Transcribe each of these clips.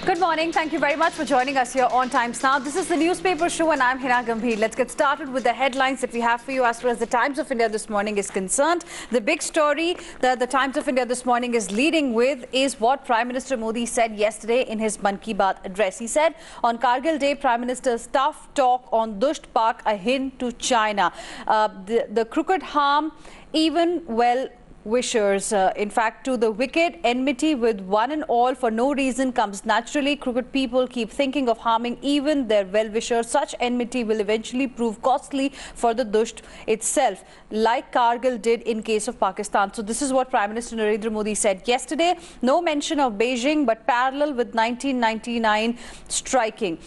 Good morning. Thank you very much for joining us here on Times Now. This is the newspaper show and I'm Hina Gambhir. Let's get started with the headlines that we have for you as far as the Times of India this morning is concerned. The big story that the Times of India this morning is leading with is what Prime Minister Modi said yesterday in his Mann Ki Baat address. He said on Kargil Day, Prime Minister's tough talk on Dusht Pak, a hint to China. The crooked harm, even well-wishers. In fact, to the wicked, enmity with one and all for no reason comes naturally. Crooked people keep thinking of harming even their well-wishers. Such enmity will eventually prove costly for the Dusht itself, like Kargil did in case of Pakistan. So this is what Prime Minister Narendra Modi said yesterday. No mention of Beijing, but parallel with 1999 striking.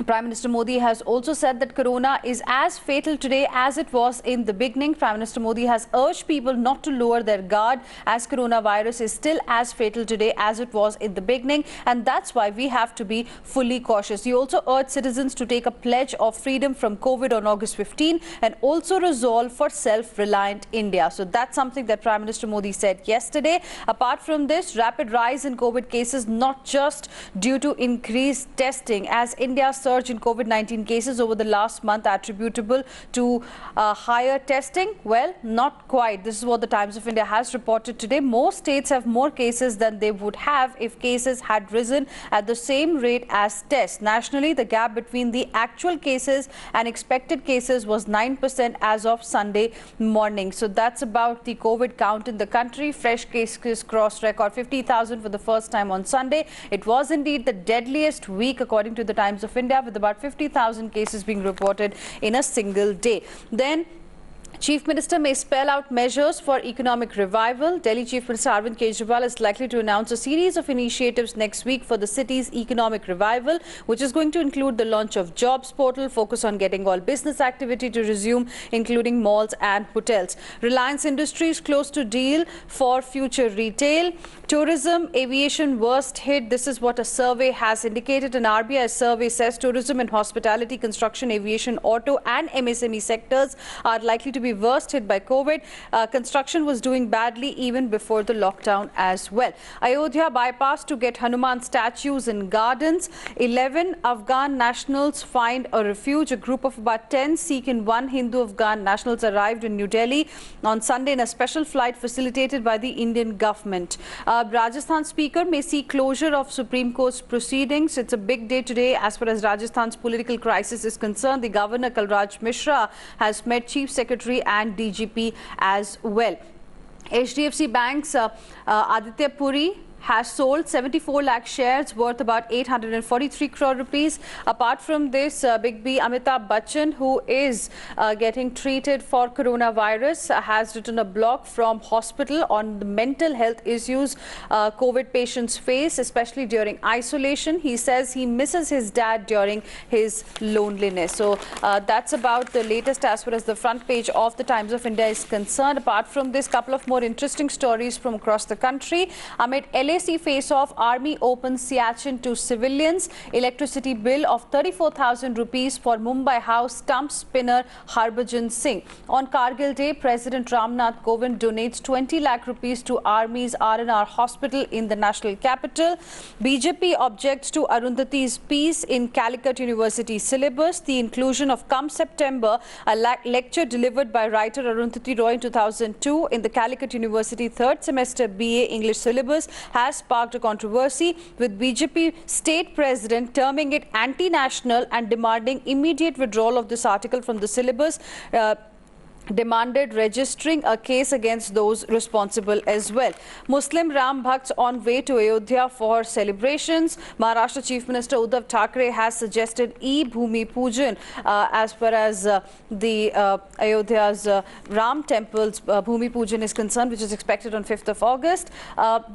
Prime Minister Modi has also said that corona is as fatal today as it was in the beginning. Prime Minister Modi has urged people not to lower their guard, as coronavirus is still as fatal today as it was in the beginning, and that's why we have to be fully cautious. He also urged citizens to take a pledge of freedom from COVID on August 15 and also resolve for self-reliant India. So that's something that Prime Minister Modi said yesterday. Apart from this, rapid rise in COVID cases not just due to increased testing, as India's surge in COVID-19 cases over the last month attributable to higher testing? Well, not quite. This is what the Times of India has reported today. Most states have more cases than they would have if cases had risen at the same rate as tests. Nationally, the gap between the actual cases and expected cases was 9% as of Sunday morning. So that's about the COVID count in the country. Fresh cases crossed record 50,000 for the first time on Sunday. It was indeed the deadliest week according to the Times of India, with about 50,000 cases being reported in a single day. Then Chief Minister may spell out measures for economic revival. Delhi Chief Minister Arvind Kejriwal is likely to announce a series of initiatives next week for the city's economic revival, which is going to include the launch of Jobs Portal, focus on getting all business activity to resume, including malls and hotels. Reliance Industries close to deal for future retail. Tourism, aviation worst hit. This is what a survey has indicated. An RBI survey says tourism and hospitality, construction, aviation, auto and MSME sectors are likely to be worst hit by COVID. Construction was doing badly even before the lockdown as well. Ayodhya bypass to get Hanuman statues in gardens. 11 Afghan nationals find a refuge. A group of about 10 Sikh and 1 Hindu Afghan nationals arrived in New Delhi on Sunday in a special flight facilitated by the Indian government. Rajasthan Speaker may see closure of Supreme Court's proceedings. It's a big day today as far as Rajasthan's political crisis is concerned. The Governor Kalraj Mishra has met Chief Secretary and DGP as well. HDFC Bank's Aditya Puri has sold 74 lakh shares worth about 843 crore rupees. Apart from this, Big B Amitabh Bachchan, who is getting treated for coronavirus, has written a blog from hospital on the mental health issues COVID patients face, especially during isolation. He says he misses his dad during his loneliness. So that's about the latest as far as the front page of the Times of India is concerned. Apart from this, couple of more interesting stories from across the country. Amid LAC face-off, Army opens Siachen to civilians. Electricity bill of 34,000 rupees for Mumbai House stump spinner Harbhajan Singh. On Kargil Day, President Ramnath Kovind donates 20 lakh rupees to Army's R&R hospital in the national capital. BJP objects to Arundhati's piece in Calicut University syllabus. The inclusion of Come September, a lecture delivered by writer Arundhati Roy in 2002 in the Calicut University third semester BA English syllabus has sparked a controversy, with BJP state president terming it anti-national and demanding immediate withdrawal of this article from the syllabus. Demanded registering a case against those responsible as well. Muslim Ram Bhakts on way to Ayodhya for celebrations. Maharashtra Chief Minister Uddhav Thackeray has suggested e-Bhumi Pujan as far as the Ayodhya's Ram Temple's Bhumi Pujan is concerned, which is expected on 5th of August.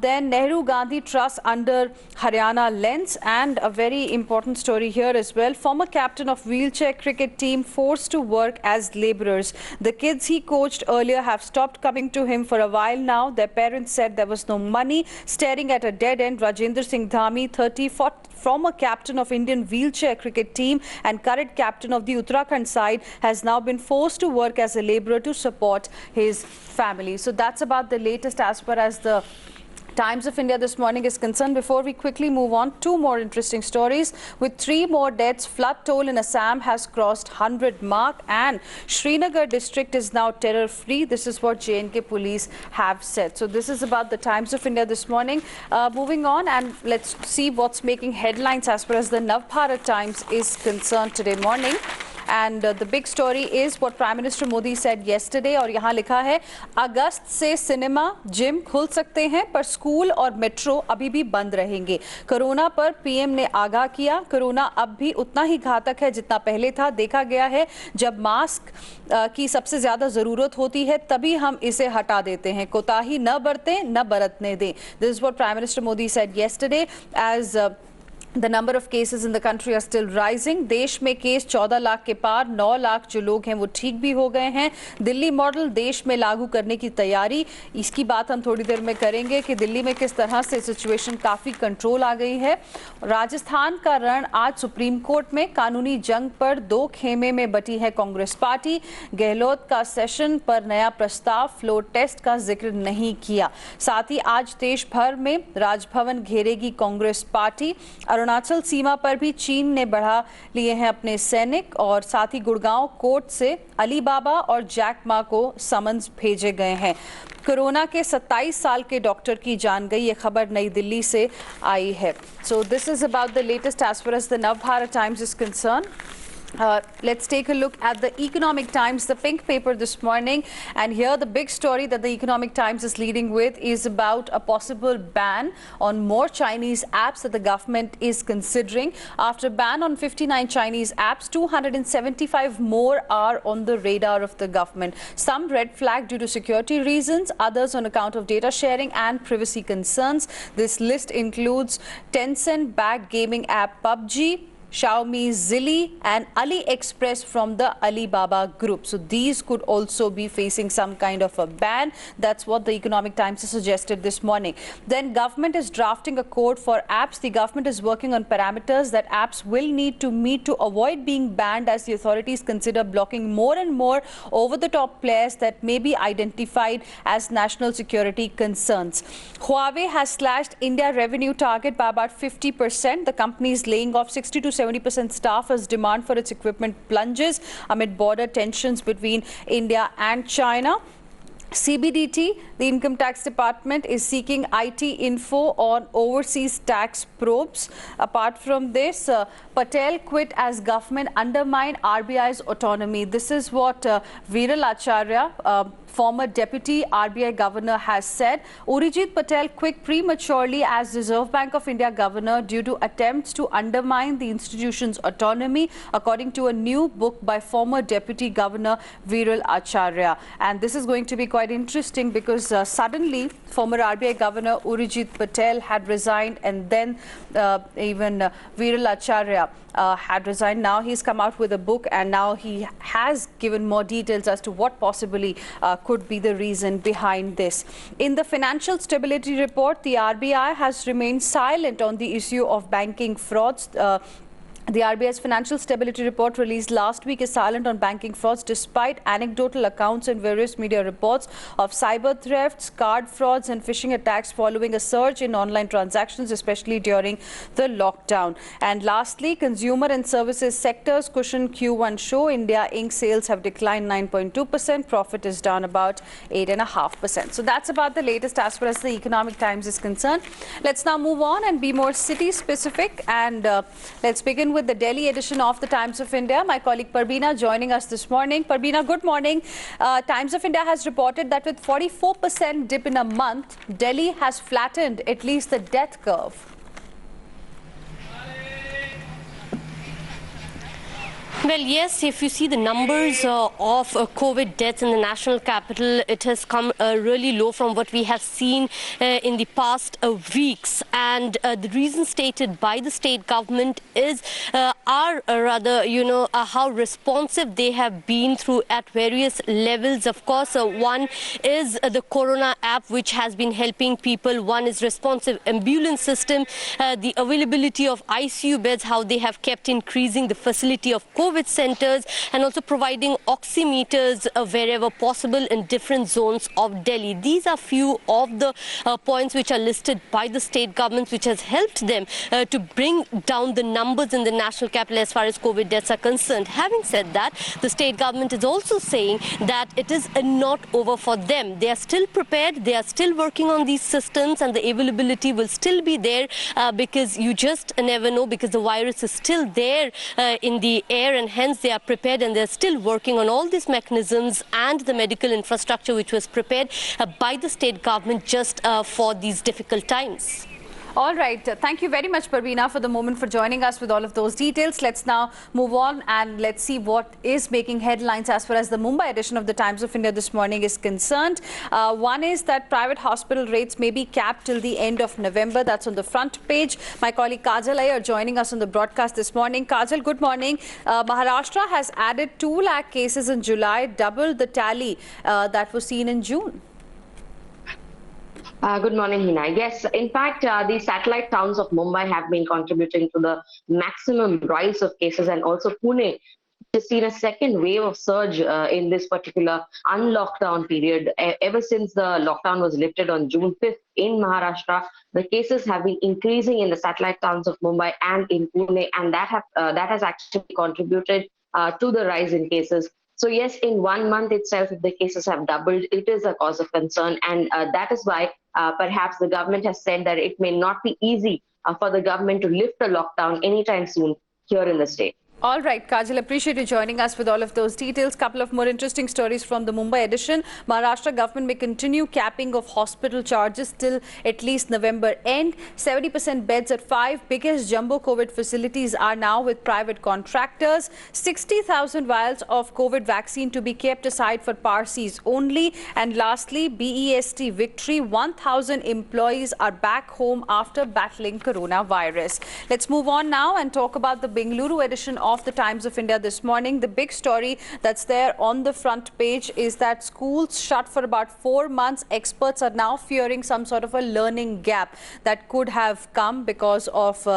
Then Nehru Gandhi Trust under Haryana lens, and a very important story here as well. Former captain of wheelchair cricket team forced to work as labourers. The kids he coached earlier have stopped coming to him for a while now. Their parents said there was no money. Staring at a dead end, Rajendra Singh Dhami, 30, former captain of Indian wheelchair cricket team and current captain of the Uttarakhand side, has now been forced to work as a labourer to support his family. So that's about the latest as far as the Times of India this morning is concerned. Before we quickly move on, two more interesting stories. With 3 more deaths, flood toll in Assam has crossed 100 mark and Srinagar district is now terror-free. This is what J&K police have said. So this is about the Times of India this morning. Moving on, and let's see what's making headlines as far as the Navbharat Times is concerned today morning. And the big story is what Prime Minister Modi said yesterday. और यहाँ लिखा है, अगस्त से cinema, gym खुल सकते हैं, पर school और मेट्रो अभी भी बंद रहेंगे. कोरोना पर पीएम ने आगाह किया. कोरोना अब भी उतना ही घातक है जितना पहले था. देखा गया है जब मास्क की सबसे ज्यादा जरूरत होती है तभी हम इसे हटा देते हैं. कोताही न बरतें, न बरतने दें. This is what Prime Minister Modi said yesterday as the number of cases in the country are still rising. देश में केस 14 लाख के पार, 9 लाख जो लोग हैं वो ठीक भी हो गए हैं. दिल्ली मॉडल देश में लागू करने की तैयारी, इसकी बात हम थोड़ी देर में करेंगे कि दिल्ली में किस तरह से सिचुएशन काफ़ी कंट्रोल आ गई है. राजस्थान का रण आज सुप्रीम कोर्ट में. कानूनी जंग पर 2 खेमे में बटी है कांग्रेस पार्टी. गहलोत का सेशन पर नया प्रस्ताव, फ्लोर टेस्ट का जिक्र नहीं किया. साथ ही आज देश भर में राजभवन घेरेगी कांग्रेस पार्टी. अरुणाचल सीमा पर भी चीन ने बढ़ा लिए हैं अपने सैनिक और साथ ही गुड़गांव कोर्ट से अलीबाबा और जैक मा को समन्स भेजे गए हैं. कोरोना के 27 साल के डॉक्टर की जान गई, ये खबर नई दिल्ली से आई है. So this is about the latest as far as the Navbharat Times is concern. Let's take a look at the Economic Times, the pink paper this morning. And here the big story that the Economic Times is leading with is about a possible ban on more Chinese apps that the government is considering. After ban on 59 Chinese apps, 275 more are on the radar of the government. Some red flag due to security reasons, others on account of data sharing and privacy concerns. This list includes Tencent-backed gaming app PUBG, Xiaomi Zilli and AliExpress from the Alibaba group. So these could also be facing some kind of a ban. That's what the Economic Times has suggested this morning. Then government is drafting a code for apps. The government is working on parameters that apps will need to meet to avoid being banned as the authorities consider blocking more and more over-the-top players that may be identified as national security concerns. Huawei has slashed India revenue target by about 50%. The company is laying off 60 to 70% staff as demand for its equipment plunges amid border tensions between India and China. CBDT, the Income Tax Department, is seeking IT info on overseas tax probes. Apart from this, Patel quit as government undermined RBI's autonomy. This is what Viral Acharya, former deputy RBI governor, has said. Urijit Patel quit prematurely as Reserve Bank of India governor due to attempts to undermine the institution's autonomy, according to a new book by former deputy governor Viral Acharya. And this is going to be quite interesting because suddenly former RBI governor Urijit Patel had resigned, and then even Viral Acharya had resigned. Now he's come out with a book and now he has given more details as to what possibly could be the reason behind this. In the Financial Stability Report, the RBI has remained silent on the issue of banking frauds. The RBI's Financial Stability Report released last week is silent on banking frauds despite anecdotal accounts and various media reports of cyber thefts, card frauds and phishing attacks following a surge in online transactions, especially during the lockdown. And lastly, consumer and services sectors cushion Q1 show. India Inc. sales have declined 9.2%. Profit is down about 8.5%. So that's about the latest as far as the Economic Times is concerned. Let's now move on and be more city specific, and let's begin with the Delhi edition of the Times of India. My colleague Parveena joining us this morning. Parveena, good morning. Times of India has reported that with 44% dip in a month, Delhi has flattened at least the death curve. Well, yes, if you see the numbers of COVID deaths in the national capital, it has come really low from what we have seen in the past weeks. And the reason stated by the state government is how responsive they have been through at various levels. Of course, one is the Corona app, which has been helping people. One is responsive ambulance system, the availability of ICU beds, how they have kept increasing the facility of COVID COVID centers and also providing oximeters wherever possible in different zones of Delhi. These are few of the points which are listed by the state governments, which has helped them to bring down the numbers in the national capital as far as COVID deaths are concerned. Having said that, the state government is also saying that it is not over for them. They are still prepared, they are still working on these systems, and the availability will still be there because you just never know, because the virus is still there in the air, and hence they are prepared and they're still working on all these mechanisms and the medical infrastructure which was prepared by the state government just for these difficult times. All right. Thank you very much, Parveena, for the moment, for joining us with all of those details. Let's now move on and let's see what is making headlines as far as the Mumbai edition of the Times of India this morning is concerned. One is that private hospital rates may be capped till the end of November. That's on the front page. My colleague Kajal Iyer joining us on the broadcast this morning. Kajal, good morning. Maharashtra has added 2 lakh cases in July, double the tally that was seen in June. Good morning, Hina. Yes, in fact, the satellite towns of Mumbai have been contributing to the maximum rise of cases, and also Pune has seen a second wave of surge in this particular unlockdown period. Ever since the lockdown was lifted on June 5th in Maharashtra, the cases have been increasing in the satellite towns of Mumbai and in Pune, and that has actually contributed to the rise in cases. So yes, in 1 month itself, if the cases have doubled, it is a cause of concern. And that is why perhaps the government has said that it may not be easy for the government to lift the lockdown anytime soon here in the state. All right, Kajal, appreciate you joining us with all of those details. Couple of more interesting stories from the Mumbai edition. Maharashtra government may continue capping of hospital charges till at least November end. 70% beds at 5 biggest jumbo COVID facilities are now with private contractors. 60,000 vials of COVID vaccine to be kept aside for Parsis only. And lastly, BEST victory. 1,000 employees are back home after battling coronavirus. Let's move on now and talk about the Bengaluru edition of the Times of India this morning. The big story that's there on the front page is that schools shut for about 4 months. Experts are now fearing some sort of a learning gap that could have come because of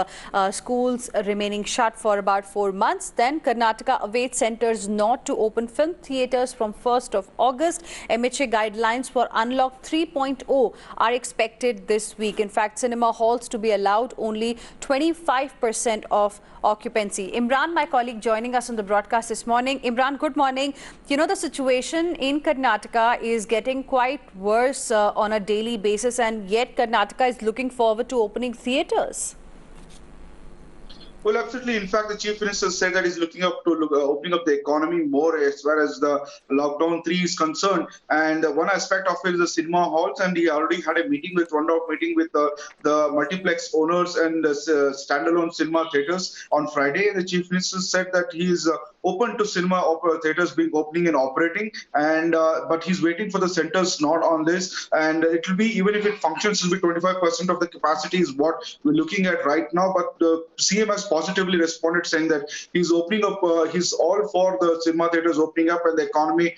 schools remaining shut for about 4 months. Then Karnataka awaits centers not to open film theatres from 1st of August. MHA guidelines for Unlock 3.0 are expected this week. In fact, cinema halls to be allowed only 25% of occupancy. Imran, my colleague, joining us on the broadcast this morning. Imran, good morning. You know, the situation in Karnataka is getting quite worse on a daily basis, and yet Karnataka is looking forward to opening theatres. Well, absolutely. In fact, the Chief Minister said that he's looking up to opening up the economy more as far as the lockdown 3 is concerned. And one aspect of it is the cinema halls. And he already had a meeting with the multiplex owners and standalone cinema theaters on Friday. And the Chief Minister said that he is open to cinema theaters being opening and operating. And but he's waiting for the centers not on this. And it will be, even if it functions, it will be 25% of the capacity is what we're looking at right now. But CM has positively responded, saying that he's opening up, he's all for the cinema theaters opening up and the economy,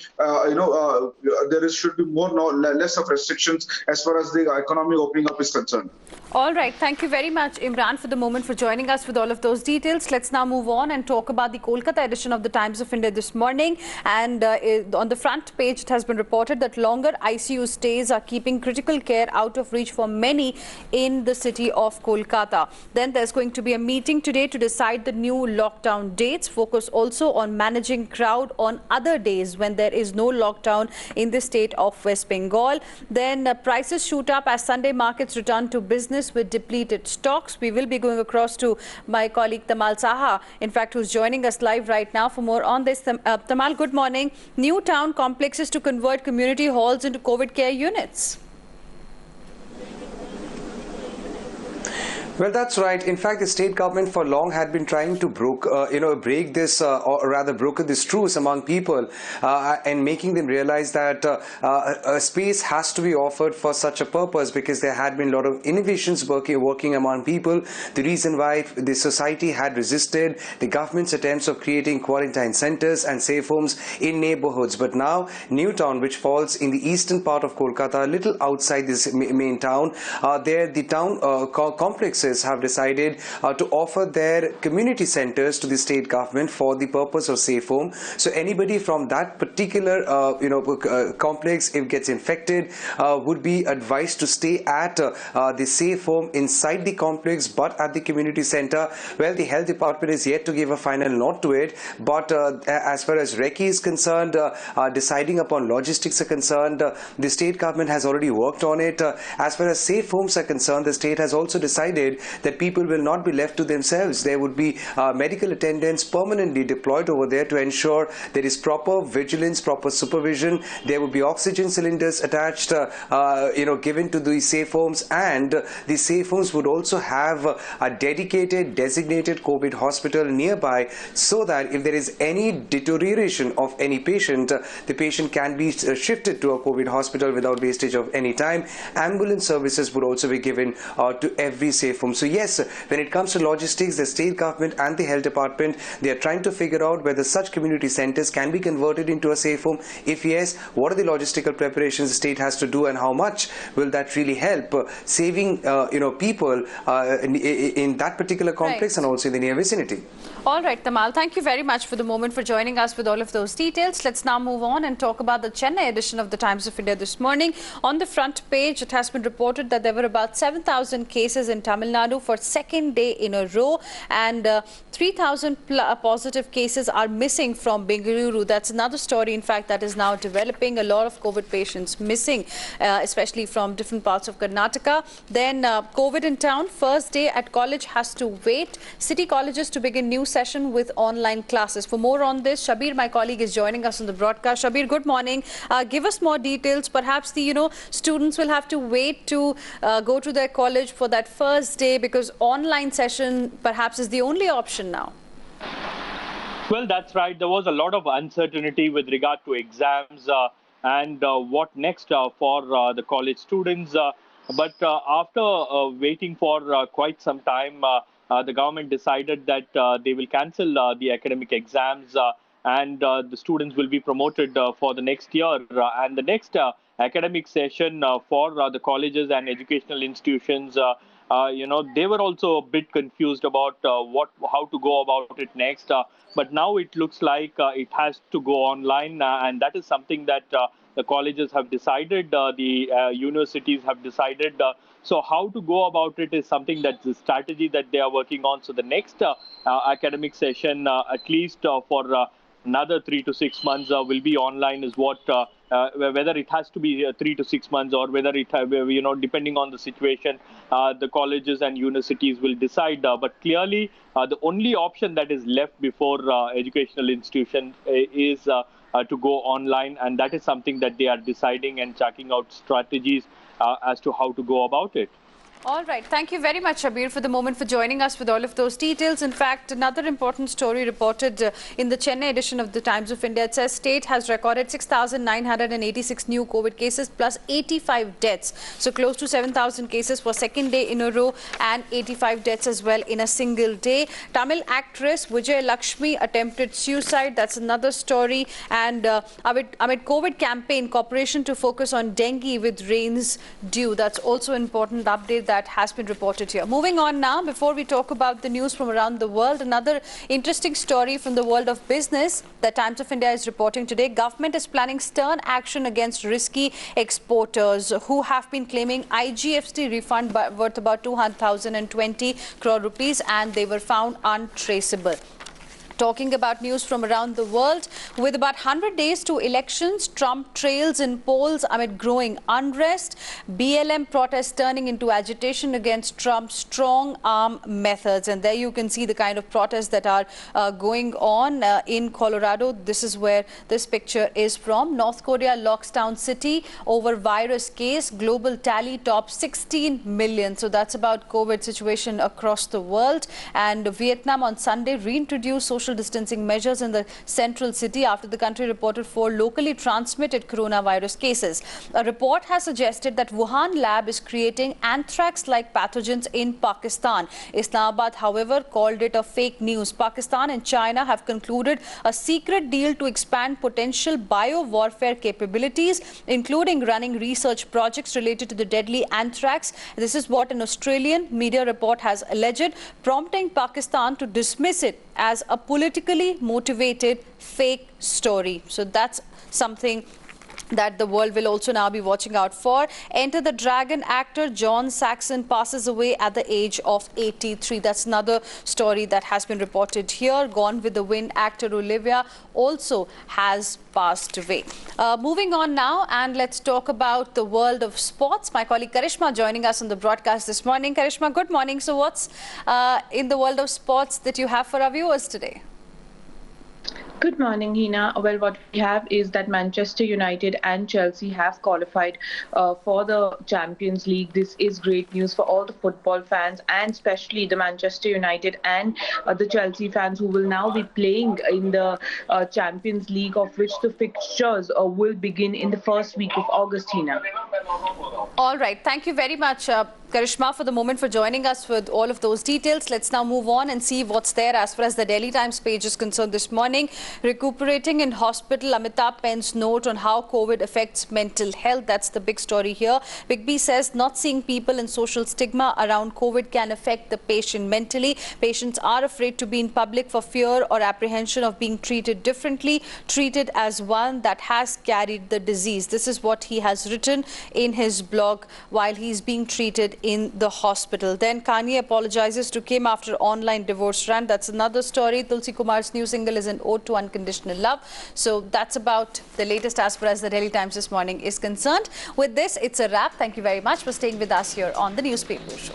should be less of restrictions as far as the economy opening up is concerned. All right. Thank you very much, Imran, for the moment, for joining us with all of those details. Let's now move on and talk about the Kolkata edition of the Times of India this morning. And on the front page, it has been reported that longer ICU stays are keeping critical care out of reach for many in the city of Kolkata. Then there's going to be a meeting today to decide the new lockdown dates. Focus also on managing crowd on other days when there is no lockdown in the state of West Bengal. Then prices shoot up as Sunday markets return to business with depleted stocks. We will be going across to my colleague Tamal Saha, in fact, who's joining us live right now for more on this. Tamal, good morning. New town complexes to convert community halls into COVID care units. Well, that's right. In fact, the state government for long had been trying to break this, or rather broken this truce among people, and making them realize that a space has to be offered for such a purpose, because there had been a lot of innovations working among people. The reason why the society had resisted the government's attempts of creating quarantine centers and safe homes in neighborhoods. But now, Newtown, which falls in the eastern part of Kolkata, a little outside this main town, there the town complex services have decided to offer their community centers to the state government for the purpose of safe home. So anybody from that particular complex, if gets infected, would be advised to stay at the safe home inside the complex, but at the community center. Well, the health department is yet to give a final nod to it, but as far as recce is concerned, deciding upon logistics are concerned, the state government has already worked on it. As far as safe homes are concerned, the state has also decided that people will not be left to themselves. There would be medical attendants permanently deployed over there to ensure there is proper vigilance, proper supervision. There would be oxygen cylinders attached, given to the safe homes, and the safe homes would also have a dedicated, designated COVID hospital nearby, so that if there is any deterioration of any patient, the patient can be shifted to a COVID hospital without wastage of any time. Ambulance services would also be given to every safe home. So yes, when it comes to logistics, the state government and the health department, they are trying to figure out whether such community centers can be converted into a safe home. If yes, what are the logistical preparations the state has to do, and how much will that really help saving people in that particular complex, and also in the near vicinity. All right, Tamal, thank you very much for the moment, for joining us with all of those details. Let's now move on and talk about the Chennai edition of the Times of India this morning. On the front page, it has been reported that there were about 7,000 cases in Tamil Nadu for second day in a row, and 3,000 positive cases are missing from Bengaluru. That's another story, in fact, that is now developing. A lot of COVID patients missing, especially from different parts of Karnataka. Then COVID in town, first day at college has to wait. City colleges to begin new session with online classes. For more on this, Shabir, my colleague, is joining us on the broadcast. Shabir, good morning. Give us more details. Perhaps the students will have to wait to go to their college for that first day, because online session perhaps is the only option now. Well, that's right. There was a lot of uncertainty with regard to exams and what next for the college students. But after waiting for quite some time, the government decided that they will cancel the academic exams and the students will be promoted for the next year. And the next academic session for the colleges and educational institutions, they were also a bit confused about how to go about it next. But now it looks like it has to go online, and that is something that the colleges have decided, the universities have decided. So how to go about it is something that's the strategy that they are working on. So the next academic session, at least for another 3 to 6 months, will be online, is what whether it has to be 3 to 6 months or whether it, depending on the situation, the colleges and universities will decide. But clearly, the only option that is left before educational institutions is to go online, and that is something that they are deciding and checking out strategies as to how to go about it. All right. Thank you very much, Shabir, for the moment, for joining us with all of those details. In fact, another important story reported in the Chennai edition of the Times of India. It says state has recorded 6,986 new COVID cases plus 85 deaths. So close to 7,000 cases for second day in a row, and 85 deaths as well in a single day. Tamil actress Vijay Lakshmi attempted suicide. That's another story. And amid COVID campaign, cooperation to focus on dengue with rains due. That's also an important update that has been reported here. Moving on now, before we talk about the news from around the world, another interesting story from the world of business that Times of India is reporting today. Government is planning stern action against risky exporters who have been claiming IGST refund worth about 220 crore rupees, and they were found untraceable. Talking about news from around the world, with about 100 days to elections, Trump trails in polls amid growing unrest. BLM protests turning into agitation against Trump's strong arm methods. And there you can see the kind of protests that are going on in Colorado. This is where this picture is from. North Korea locks down city over virus case. Global tally tops 16 million. So that's about COVID situation across the world. And Vietnam on Sunday reintroduced social social distancing measures in the central city after the country reported 4 locally transmitted coronavirus cases. A report has suggested that Wuhan lab is creating anthrax-like pathogens in Pakistan. Islamabad, however, called it a fake news. Pakistan and China have concluded a secret deal to expand potential bio-warfare capabilities, including running research projects related to the deadly anthrax. This is what an Australian media report has alleged, prompting Pakistan to dismiss it as a politically motivated fake story. So that's something that the world will also now be watching out for. Enter the Dragon actor John Saxon passes away at the age of 83. That's another story that has been reported here. Gone with the Wind actor Olivia also has passed away. Moving on now, and let's talk about the world of sports. My colleague Karishma joining us on the broadcast this morning. Karishma, good morning. So what's in the world of sports that you have for our viewers today? Good morning, Hina. Well, what we have is that Manchester United and Chelsea have qualified for the Champions League. This is great news for all the football fans, and especially the Manchester United and the Chelsea fans who will now be playing in the Champions League, of which the fixtures will begin in the first week of August, Hina. All right. Thank you very much, Karishma, for the moment, for joining us with all of those details. Let's now move on and see what's there as far as the Delhi Times page is concerned this morning. Recuperating in hospital, Amitabh pens note on how COVID affects mental health. That's the big story here. Big B says not seeing people and social stigma around COVID can affect the patient mentally. Patients are afraid to be in public for fear or apprehension of being treated differently, treated as one that has carried the disease. This is what he has written in his blog while he's being treated in the hospital. Then Kanye apologizes to Kim after online divorce rant. That's another story. Tulsi Kumar's new single is an ode to unconditional love. So that's about the latest as far as the Delhi Times this morning is concerned. With this, it's a wrap. Thank you very much for staying with us here on the Newspaper Show.